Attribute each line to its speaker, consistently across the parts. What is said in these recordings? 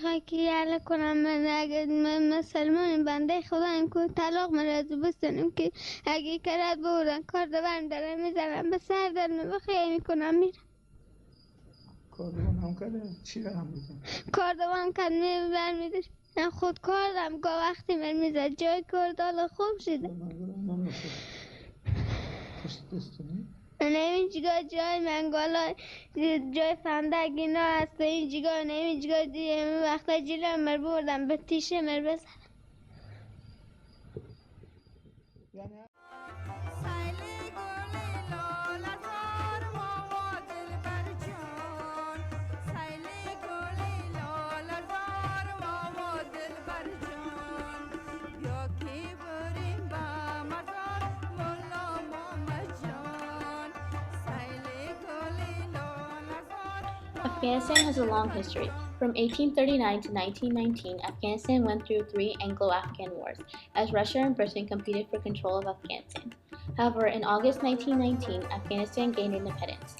Speaker 1: میخوای که یله کنم من اگه من مسلمان بنده خدایم که طلاق مرد بستنیم که اگه کرد بودن کار دوام داره میزنم به سر در نبخیه میکنم میرم
Speaker 2: کار دوام هم کرده چی رو هم میزن؟
Speaker 1: کار دوام کرد میبر میدر من خود کردم گاه وقتی من میزد جای کردال خوب شده نمیجگاه جای منگالا جای فندق اینا هست این جگاه نمیجگاه دیگه وقتا جیلم مر بردم به تیشه مر بزن
Speaker 3: Afghanistan has a long history. From 1839 to 1919, Afghanistan went through 3 Anglo-Afghan wars, as Russia and Britain competed for control of Afghanistan. However, in August 1919, Afghanistan gained independence.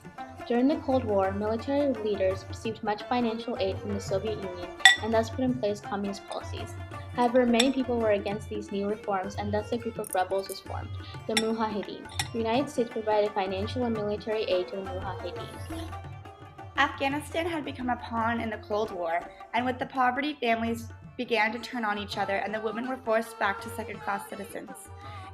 Speaker 3: During the Cold War, military leaders received much financial aid from the Soviet Union and thus put in place communist policies. However, many people were against these new reforms, and thus a group of rebels was formed, the Mujahideen. The United States provided financial and military aid to the Mujahideen.
Speaker 4: Afghanistan had become a pawn in the Cold War, and with the poverty, families began to turn on each other and the women were forced back to second-class citizens.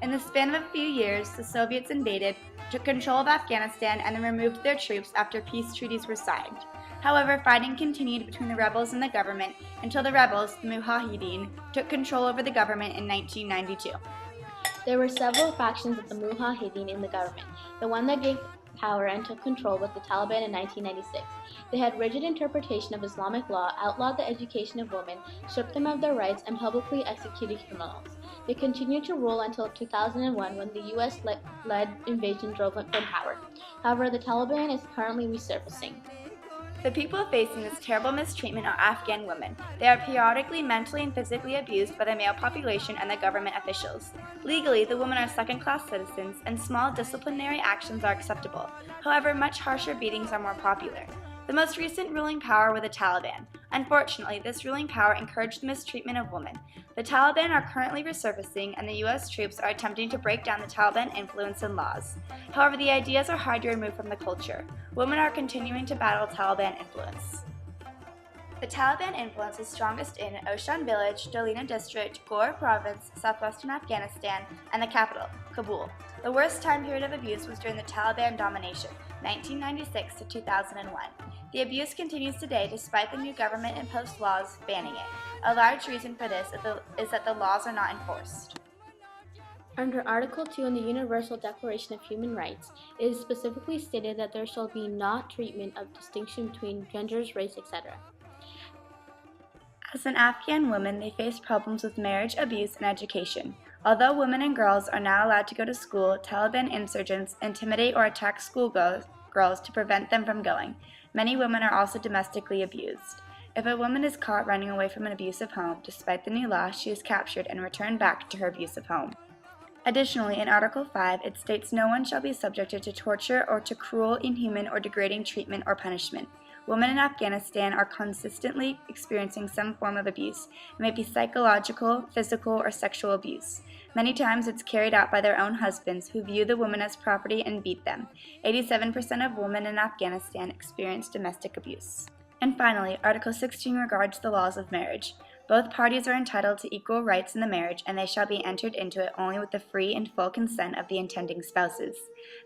Speaker 4: In the span of a few years, the Soviets invaded, took control of Afghanistan, and then removed their troops after peace treaties were signed. However, fighting continued between the rebels and the government until the rebels, the Mujahideen, took control over the government in 1992.
Speaker 3: There were several factions of the Mujahideen in the government. The one that gave power and took control was the Taliban in 1996. They had rigid interpretation of Islamic law, outlawed the education of women, stripped them of their rights, and publicly executed criminals. They continued to rule until 2001 when the US-led invasion drove them from power. However, the Taliban is currently resurfacing.
Speaker 4: The people facing this terrible mistreatment are Afghan women. They are periodically mentally and physically abused by the male population and the government officials. Legally, the women are second-class citizens, and small disciplinary actions are acceptable. However, much harsher beatings are more popular. The most recent ruling power were the Taliban. Unfortunately, this ruling power encouraged the mistreatment of women. The Taliban are currently resurfacing, and the US troops are attempting to break down the Taliban influence and laws. However, the ideas are hard to remove from the culture. Women are continuing to battle Taliban influence. The Taliban influence is strongest in Oshan Village, Dolina District, Ghor Province, southwestern Afghanistan, and the capital, Kabul. The worst time period of abuse was during the Taliban domination, 1996 to 2001. The abuse continues today despite the new government-imposed laws banning it. A large reason for this is that the laws are not enforced.
Speaker 3: Under Article 2 in the Universal Declaration of Human Rights, it is specifically stated that there shall be not treatment of distinction between genders, race, etc.
Speaker 4: As an Afghan woman, they face problems with marriage, abuse, and education. Although women and girls are now allowed to go to school, Taliban insurgents intimidate or attack schoolgirls to prevent them from going. Many women are also domestically abused. If a woman is caught running away from an abusive home, despite the new law, she is captured and returned back to her abusive home. Additionally, in Article 5, it states no one shall be subjected to torture or to cruel, inhuman, or degrading treatment or punishment. Women in Afghanistan are consistently experiencing some form of abuse. It may be psychological, physical, or sexual abuse. Many times it's carried out by their own husbands, who view the women as property and beat them. 87% of women in Afghanistan experience domestic abuse. And finally, Article 16 regards the laws of marriage. Both parties are entitled to equal rights in the marriage, and they shall be entered into it only with the free and full consent of the intending spouses.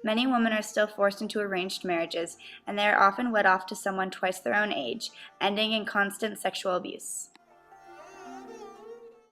Speaker 4: Many women are still forced into arranged marriages, and they are often wed off to someone twice their own age, ending in constant sexual abuse.